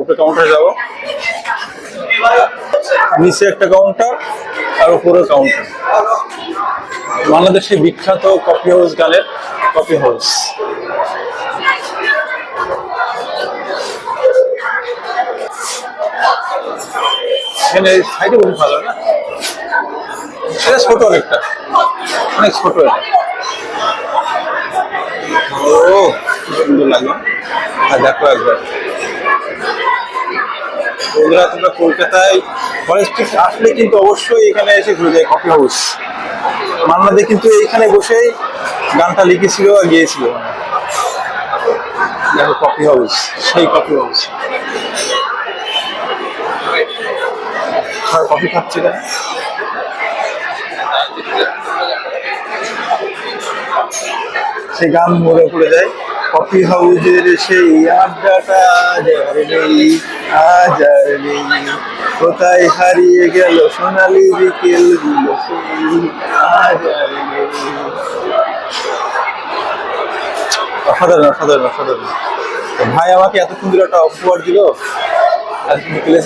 উপরে কাউন্টারে যাব। নিচে একটা কাউন্টার আর উপরে কাউন্টার। বাংলাদেশের বিখ্যাত কফি হাউস গানের কফি হাউস। এখানে সাইডে বসে ভালো না, এটা ছোট অনেকটা, অনেক ছোট। ও সুন্দর লাগে। আর দেখো একবার বন্ধুরা, তোমরা কলকাতায় কলেজ স্ট্রিট আসলে কিন্তু অবশ্যই এখানে এসে ঘুরে যায় কফি হাউস। মান্না দে কিন্তু এইখানে বসেই গানটা লিখেছিল আর গিয়েছিল। দেখো কফি হাউস, সেই কফি হাউস। আর কফি খাচ্ছে কেন? সেই গান মনে পড়ে যায়, কফি হাউসের সেই আড্ডাটা আজ আর নেই, কোথায় হারিয়ে গেল সোনালি বিকেল গুলো আজ আর নেই। অসাধারণ অসাধারণ অসাধারণ। ভাই আমাকে এত সুন্দর একটা উপহার দিল আজকে বিকেলে।